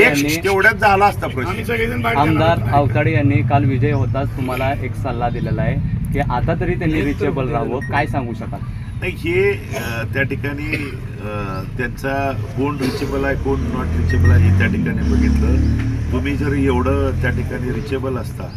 यांनी तेवढ्याच झाला असता प्रश्न. आमदार अवताडे यांनी काल विजय होताच तुम्हाला एक सल्ला दिलेला आहे की आता तरी त्यांनी रिचेबल राहावं, काय सांगू शकाल? नाही, हे त्या ठिकाणी त्यांचा कोण रिचेबल आहे कोण नॉट रिचेबल आहे हे त्या ठिकाणी बघितलं. तुम्ही जर एवढं त्या ठिकाणी रिचेबल असता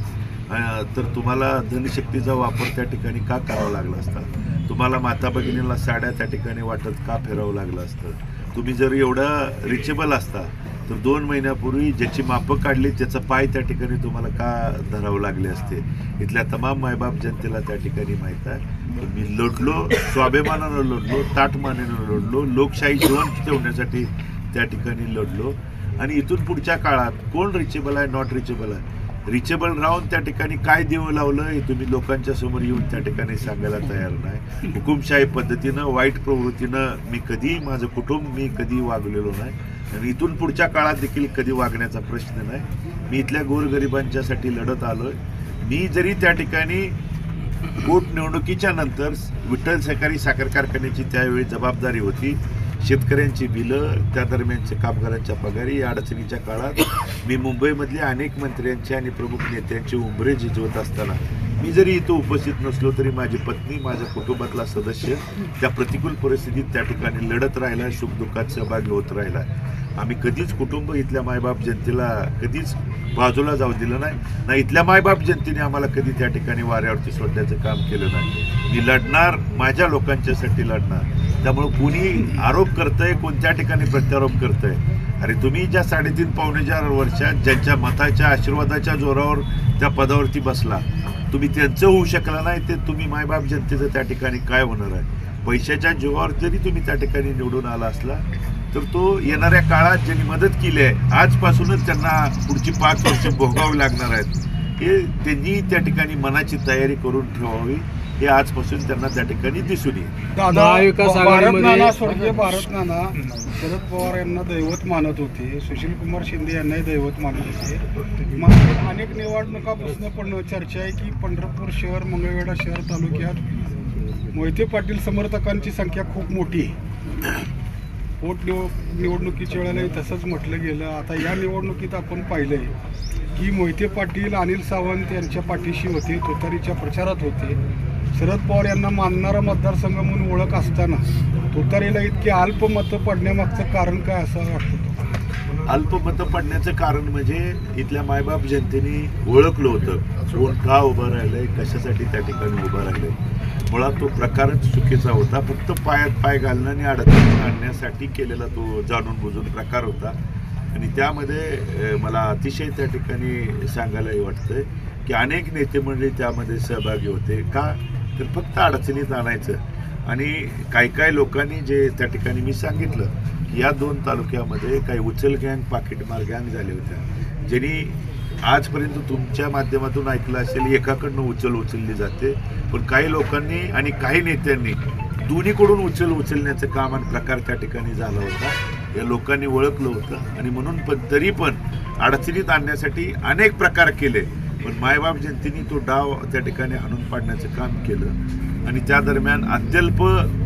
तर तुम्हाला धनशक्तीचा वापर त्या ठिकाणी का करावा लागला असता? तुम्हाला माता भगिनीला साड्या त्या ठिकाणी वाटत का फिरावं लागलं असतं? तुम्ही जर एवढं रिचेबल असता तर 2 महिन्यापूर्वी ज्याची मापं काढली त्याचा पाय त्या ठिकाणी तुम्हाला का धरावं लागले असते? इथल्या तमाम मायबाप जनतेला त्या ठिकाणी माहीत आहे. मी लढलो, स्वाभिमानानं लढलो, ताटमानेनं लढलो, लोकशाही जिवंत ठेवण्यासाठी त्या ठिकाणी लढलो. आणि इथून पुढच्या काळात कोण रिचेबल आहे नॉट रिचेबल आहे, रिचेबल राहून त्या ठिकाणी काय देव लावलं हे तुम्ही लोकांच्या समोर येऊन त्या ठिकाणी सांगायला तयार नाही. हुकुमशाही पद्धतीनं वाईट प्रवृत्तीनं मी कधी, माझं कुटुंब मी कधी वागलेलो नाही आणि इथून पुढच्या काळात देखील कधी वागण्याचा प्रश्न नाही. मी इथल्या गोरगरिबांच्यासाठी लढत आलोय. मी जरी त्या ठिकाणी पोटनिवडणुकीच्या नंतर विठ्ठल सहकारी साखर कारखान्याची त्यावेळी जबाबदारी होती, शेतकऱ्यांची बिलं, त्या दरम्यानच्या कामगारांच्या पगारी, या अडचणीच्या काळात मी मुंबईमधल्या अनेक मंत्र्यांचे आणि प्रमुख नेत्यांचे उंबरे झिजवत असताना मी जरी इथं उपस्थित नसलो तरी माझी पत्नी, माझ्या कुटुंबातला सदस्य त्या प्रतिकूल परिस्थितीत त्या ठिकाणी लढत राहिला, सुखदुःखात सहभागी होत राहिला. आम्ही कधीच कुटुंब, इथल्या मायबाप जनतेला कधीच बाजूला जाऊ दिलं नाही ना. इथल्या मायबाप जनतेने आम्हाला कधी त्या ठिकाणी वाऱ्यावरती सोडण्याचं काम केलं नाही. मी लढणार, माझ्या लोकांच्यासाठी लढणार. त्यामुळं कोणी आरोप करतंय, कोणत्या ठिकाणी प्रत्यारोप करतंय, अरे तुम्ही ज्या 3.5-4 वर्षात ज्यांच्या मताच्या आशीर्वादाच्या जोरावर त्या पदावरती बसला, तुम्ही त्यांचं होऊ शकला नाही, ते तुम्ही मायबाप जनतेचं त्या ठिकाणी काय होणार आहे? पैशाच्या जीवावर जरी तुम्ही त्या ठिकाणी निवडून आला असला तर तो येणाऱ्या काळात ज्यांनी मदत केली आहे आजपासूनच त्यांना पुढची 5 वर्ष भोगावी लागणार आहेत. हे त्यांनी त्या ठिकाणी मनाची तयारी करून ठेवावी, हे आजपासून त्यांना त्या ठिकाणी दिसून येईल. स्वर्गीय भारत नाना शरद पवार यांना दैवत मानत होते, सुशीलकुमार शिंदे यांनाही दैवत मानत होते. मात्र अनेक निवडणुकापासून पण चर्चा आहे की पंढरपूर शहर, मंगळवेढा शहर तालुक्यात मोहिते पाटील समर्थकांची संख्या खूप मोठी आहे. निवडणुकीच्या वेळेलाही तसंच म्हटलं गेलं. आता या निवडणुकीत आपण पाहिलंय की मोहिते पाटील अनिल सावंत यांच्या पाठीशी होते, तुतारीच्या प्रचारात होते. शरद पवार यांना मानणारा मतदारसंघ म्हणून ओळख असताना तुतारीला इतके अल्प मतं पडण्यामागचं कारण काय असं वाटतं? अल्पमतं पडण्याचं कारण म्हणजे इथल्या मायबाप जनतेने ओळखलं होतं कोण का उभं राहिलंय, कशासाठी त्या ठिकाणी उभं राहिलंय. मुळात तो प्रकारच चुकीचा होता. फक्त पायात पाय घालणं आणि अडचणी आणण्यासाठी केलेला तो जाणून बुजून प्रकार होता. आणि त्यामध्ये मला अतिशय त्या ठिकाणी सांगायलाही वाटतंय की अनेक नेते मंडळी त्यामध्ये सहभागी होते. का तर फक्त अडचणीत आणायचं. आणि काही लोकांनी जे त्या ठिकाणी मी सांगितलं की या 2 तालुक्यामध्ये काही उचल गँग, पाकिटमार गँग झाले होत्या, ज्यांनी आजपर्यंत तुमच्या माध्यमातून ऐकलं असेल एकाकडनं उचलली जाते, पण काही लोकांनी आणि काही नेत्यांनी दोन्हीकडून उचलण्याचं काम आणि प्रकार त्या ठिकाणी झाला होता. या लोकांनी ओळखलं होतं आणि म्हणून तरी पण अडचणीत आणण्यासाठी अनेक प्रकार केले. पण मायबाप जनतेने तो डाव त्या ठिकाणी आणून पाडण्याचं काम केलं. आणि त्या दरम्यान अत्यल्प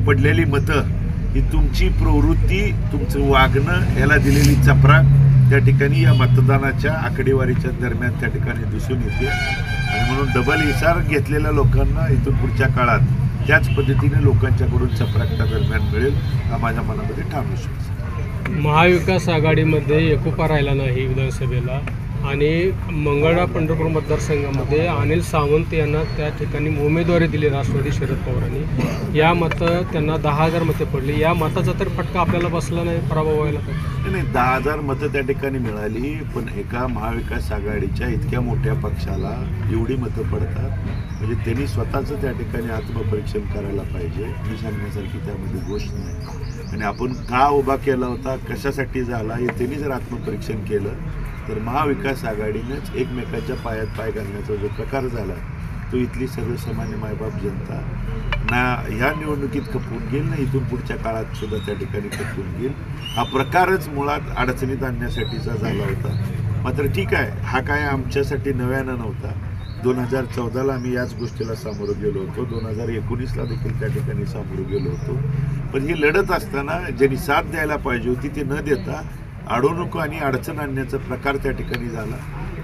पडलेली मतं ही तुमची प्रवृत्ती, तुमचं वागणं, याला दिलेली चपराक त्या ठिकाणी या मतदानाच्या आकडेवारीच्या दरम्यान त्या ठिकाणी दिसून येते. आणि म्हणून डबल इशार घेतलेल्या लोकांना इथून पुढच्या काळात त्याच पद्धतीने लोकांच्याकडून चपराक त्या दरम्यान मिळेल हा माझ्या मनामध्ये ठाम विश्वास. महाविकास आघाडीमध्ये एकोपा राहिला नाही विधानसभेला आणि मंगळवेढा पंढरपूर मतदारसंघामध्ये अनिल सावंत यांना त्या ठिकाणी उमेदवारी दिली राष्ट्रवादी शरद पवारांनी. या मतं त्यांना 10,000 मते पडली. या मताचा तर फटका आपल्याला बसला नाही, पराभव व्हायला नाही. 10,000 मतं त्या ठिकाणी मिळाली, पण एका महाविकास आघाडीच्या इतक्या मोठ्या पक्षाला एवढी मतं पडतात म्हणजे त्यांनी स्वतःचं त्या ठिकाणी आत्मपरीक्षण करायला पाहिजे. मी सांगण्यासारखी त्यामध्ये गोष्ट नाही. आणि आपण का उभा केला होता, कशासाठी झाला, हे त्यांनी जर आत्मपरीक्षण केलं तर महाविकास आघाडीनेच एकमेकांच्या पायात पाय घालण्याचा जो प्रकार झाला तो इथली सर्वसामान्य मायबाप जनता ना ह्या निवडणुकीत खपवून घेईल ना इथून पुढच्या काळात सुद्धा त्या ठिकाणी खपवून घेईल. हा प्रकारच मुळात अडचणीत आणण्यासाठीचा झाला होता. मात्र ठीक आहे, हा काय आमच्यासाठी नव्यानं नव्हता. 2014ला आम्ही याच गोष्टीला सामोरं गेलो होतो, 2019ला देखील त्या ठिकाणी सामोरं गेलो होतो. पण ही लढत असताना ज्यांनी साथ द्यायला पाहिजे होती ते न देता अडवणूक आणि अडचण आणण्याचा प्रकार त्या ठिकाणी झाला.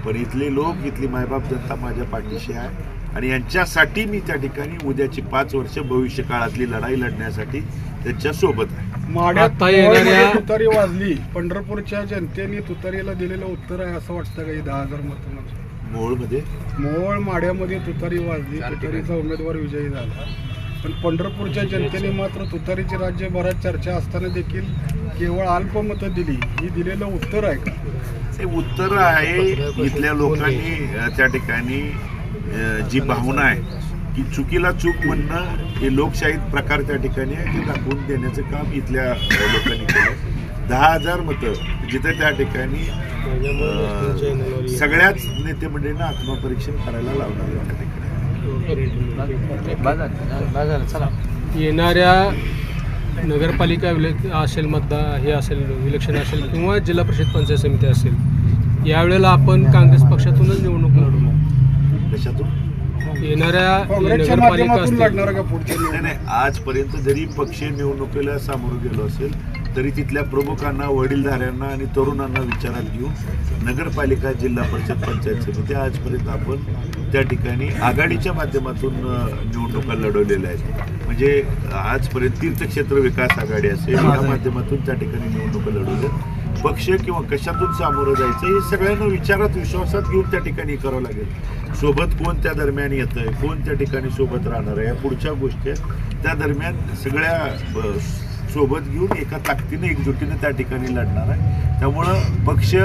पण इथले लोक, इथली मायबाप जनता माझ्या पाठीशी आहे आणि यांच्यासाठी मी त्या ठिकाणी उद्याची 5 वर्ष भविष्य काळातली लढाई लढण्यासाठी त्यांच्या सोबत आहे. माड्यात आता येणाऱ्या- मोहोळमध्ये तुतारी वाजली. पंढरपूरच्या जनतेने तुतारीला दिलेलं उत्तर आहे असं वाटतं का ही 10,000 मतं म्हणजे? मोहोळमध्ये मोहोळ माड्यामध्ये तुतारी वाजली, तुतारीचा उमेदवार विजयी झाला. पण पंढरपूरच्या जनतेने मात्र तुतारीची राज्यभरात चर्चा असताना देखील केवळ अल्पमतं दिली. ही दिलेलं उत्तर आहे का? ते उत्तर आहे. इथल्या लोकांनी त्या ठिकाणी जी भावना आहे की चुकीला चूक म्हणणं हे लोकशाहीत प्रकार त्या ठिकाणी आहे, ते दाखवून देण्याचं काम इथल्या लोकांनी केलं. 10,000 मतं जिथे त्या ठिकाणी सगळ्याच नेते मंडळींना आत्मपरीक्षण करायला लावणार आहे त्या ठिकाणी. येणाऱ्या नगरपालिका असेल, हे असेल, इलेक्शन असेल किंवा जिल्हा परिषद पंचायत समिती असेल, यावेळेला आपण काँग्रेस पक्षातूनच निवडणूक लढवू. कशातून? येणाऱ्या काँग्रेसच्या नगरपालिका माध्यमातून असतील, लढणार का पुढच्या नाही नाही, आजपर्यंत जरी पक्षीय निवडणुकीला सामोरं गेलो असेल तरी तिथल्या प्रमुखांना, वडीलधाऱ्यांना आणि तरुणांना विचारात घेऊन नगरपालिका, जिल्हा परिषद, पंचायत समिती आजपर्यंत आपण त्या ठिकाणी आघाडीच्या माध्यमातून निवडणुका लढवलेल्या आहेत. म्हणजे आजपर्यंत तीर्थक्षेत्र विकास आघाडी असेल या माध्यमातून त्या ठिकाणी निवडणुका लढवल्या. पक्ष किंवा कशातून सामोरं जायचं हे सगळ्यांना विचारात, विश्वासात घेऊन त्या ठिकाणी करावं लागेल. सोबत कोण त्या दरम्यान येतं आहे, कोण त्या ठिकाणी सोबत राहणार आहे, या पुढच्या गोष्टी आहेत. त्या दरम्यान सगळ्या सोबत घेऊन एका ताकदीने, एकजुटीने त्या ठिकाणी लढणार आहे. त्यामुळं पक्ष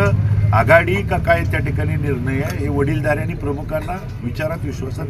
आघाडी का काय त्या ठिकाणी निर्णय आहे हे वडीलधाऱ्यांनी प्रमुखांना विचारात, विश्वासात